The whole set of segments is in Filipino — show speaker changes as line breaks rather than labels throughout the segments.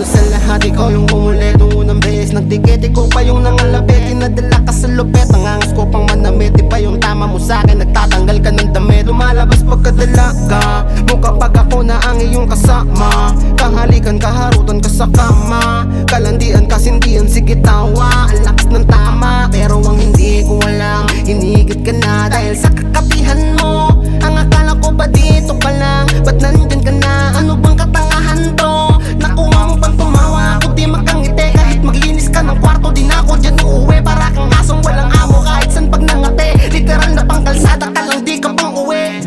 Una sa lahat, ikaw yung umulit nung unang beses nagdikit, ikaw pa yung nangalapit. Tinadala ka sa lupet, ang angas ko pang manamit. Di pa yung tama mo sa'kin, nagtatanggal ka ng damit. Lumalabas pagkadala ka, mukha pag ako na ang iyong kasama. Kahalikan, kaharutan ka sa kama, kalandian, kasindihan, sige tawa. Ang lakas ng tama, pero ang hindi ko alam, hinigit ka na dahil sa kakapihan mo. Ang akala ko ba dito ka lang, ba't nandyan ka na? Ano bang katangahan to? Nakuha mo pang tumawa, ako di makangiti. Kahit maglinis ka ng kwarto, di na ako dyan uuwi. Para kang asong walang amo, kahit san pag nangate. Literal na pang kalsada ka lang, di ka pang uwi.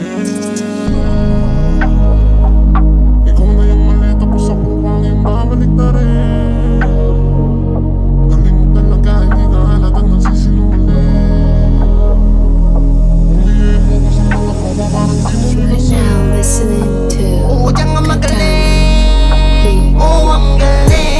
Ikaw na yung mali, tapos ako pang yung babalik na rin. Galing mo talaga, hindi ka halatang nagsisinungaling. Umiiyak mo kasi mga proba, parang di mo
Now listening to
Oo, diyan nga magaling. Oo, ang galing.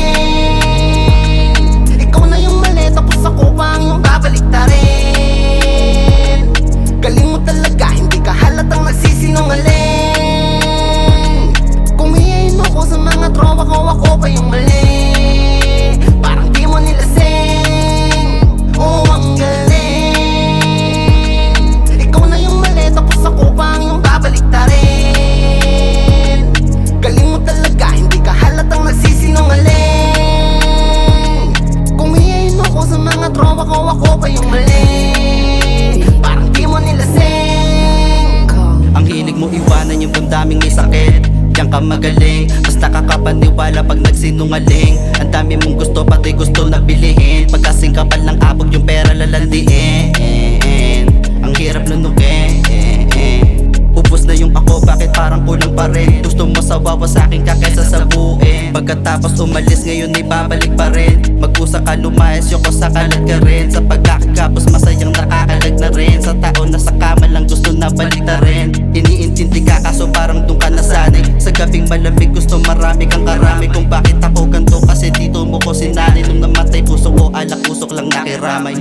Ikaw na yung mali, tapos ako pang yung babalik na rin. Galing mo talaga, hindi ka halatang nagsisinungaling. Kung hiyain mo ko sa mga tropa ko, ako pa yung mali. Parang di mo nilasing. Oo, ang galing. Ikaw na yung mali, tapos ako pang yung babalik na rin. Galing mo talaga, hindi ka halatang nagsisinungaling. Kung hiyain mo ko sa mga tropa ko, ako pa yung mali. Parang di mo nilasing.
call.
Ang hilig mo iwanan yung damdaming may sakit. Diyan ka magaling, mas nakakapaniwala pag nagsinungaling. Ang dami mong gusto, pati gusto na bilihin. Pagkasing kapal ng abog, yung pera lalandiin. Ang hirap lunugin. Ubus na yung ako, bakit parang kulang pa rin? Gusto mo sawawa sa'kin ka kaysa sa buuin. Pagkatapos umalis, ngayon ay babalik pa rin. Mag-usa ka, lumayas, yung ko sa kalat ka rin. Sa pagkakagapos, masayang nakakalag na rin. Sa tao na sa kama lang, gusto na balik na rin. Iniintindi ka, kaso parang dun ka nasanay. Sa gabing malamig, gusto marami kang karami. Kung bakit ako ganito, kasi dito mo ko sinanay. Nung namatay puso ko, alak usok lang nakiramay.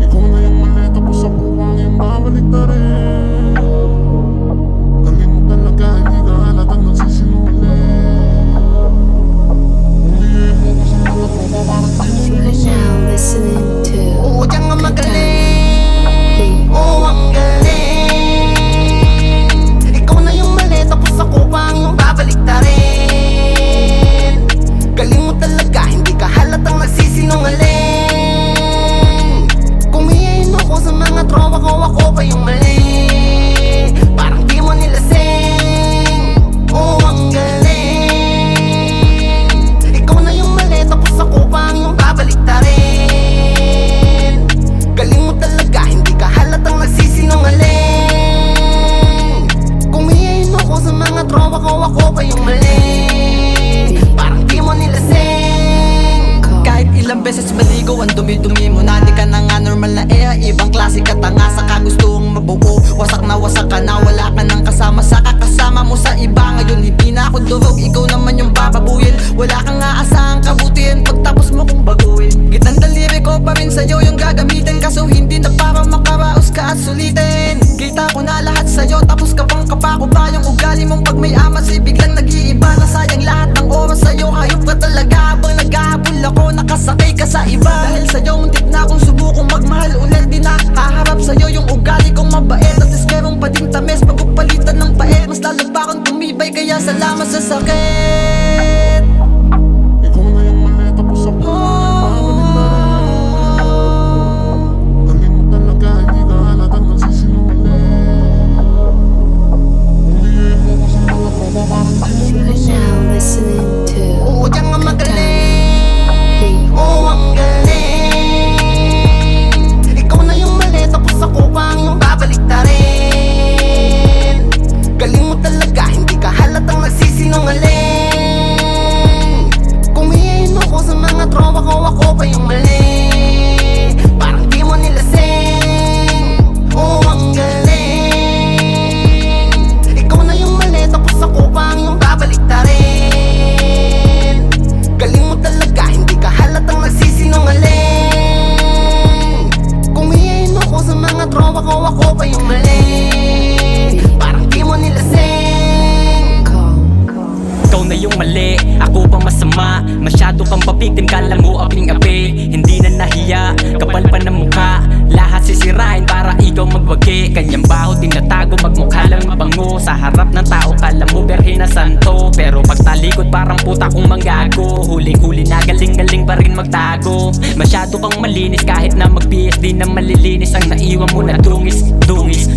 Ikaw na yung mali, tapos ako pang yung babalik na rin. Galing mo talaga, hindi ka halatang nagsisinungaling. Umiiyak mo kasi mga proba, parang di mo
Now listening to
Oo, diyan nga magaling. Oo, ang galing. Ikaw na yung mali, tapos ako pang yung babalik na rin. Galing mo talaga, hindi ka halatang nagsisinungaling. Kung hiyain mo ko sa mga tropa ko, ako pa yung mali. Parang di mo nilasing. Oo, ang galing. Ikaw na yung mali, tapos ako pang yung babalik na rin. Galing mo talaga, hindi ka halatang nagsisinungaling. Kung hiyain mo ko sa mga tropa ko, ako pa yung mali. Parang di mo nilasing.
Kahit ilang beses maligo, ang dumi-dumi mo na. Di ka na nga normal na ibang klase ka tanga. Saka gustong mabuo, wasak ka na. Wala ka nang kasama sa kakasama mo sa iba. Ngayon hindi na ako durog, ikaw naman yung bababuyin. Wala kang aasahang kabutihan, pagtapos mo kong baguhin. Gitang daliri ko pa rin sa'yo yung gagamitin. Kaso hindi na para makaraos ka at sulitin. Kita ko na lahat sa'yo, tapos kapang kapako pa yung ugali mong pag may amas. Biglang nag-iiba na, sayang lahat ng oras sa'yo. Hayop ka talaga habang naghahabol ako, nakasakay ka sa iba. Dahil sa'yo muntik na akong subukong magmahal ulit. Di na haharap sa'yo yung ugali kong mabait. At is meron pa din tamis, pagpapalitan ng pait. Mas lalo pa akong tumibay, kaya salamat sa sakit.
Ikaw na yung mali, tapos ako pang yung babalik na rin. Galing mo talaga, hindi ka halatang nagsisinungaling. Umiiyak mo kasi mga proba, parang di mo nilasing.
Now listening to
Oo, diyan nga magaling. Oo, ang galing. Ikaw na yung mali, tapos ako pang yung babalik na rin. Galing mo talaga, hindi ka halatang nagsisinungaling. Kung hiyain mo ko sa mga tropa ko, ako pa yung mali. Parang di mo nilasing. Oo, ang galing. Ikaw na yung mali, tapos ako pang yung babalik na rin.
na yung mali, ako pa masama. Masyado kang pabiktim, kala mo aping api. Hindi na nahiya, kapal pa ng mukha. Lahat sisirain para ikaw magwagi. Kanyang baho tinatago, magmukha lang mabango. Sa harap ng tao kala mo berhe na santo, pero pagtalikod parang puta kong manggago. Huling-huli na galing-galing pa rin magtago. Masyado kang malinis kahit na mag-PS di na malilinis. Ang naiwan mo na dungis.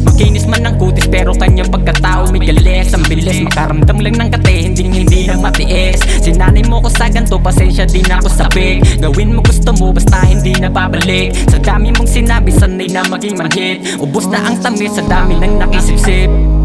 Makinis man ng kutis pero kanyang pagkatao may galis. Ang bilis makaramdam lang ng kate, hindi na matiis. Sinanay mo ko sa ganto, pasensya din ako sabi. Gawin mo gusto mo basta hindi na babalik. Sa dami mong sinabi sanay na maging manhid. Ubus na ang tamis sa dami ng nakisip-sip.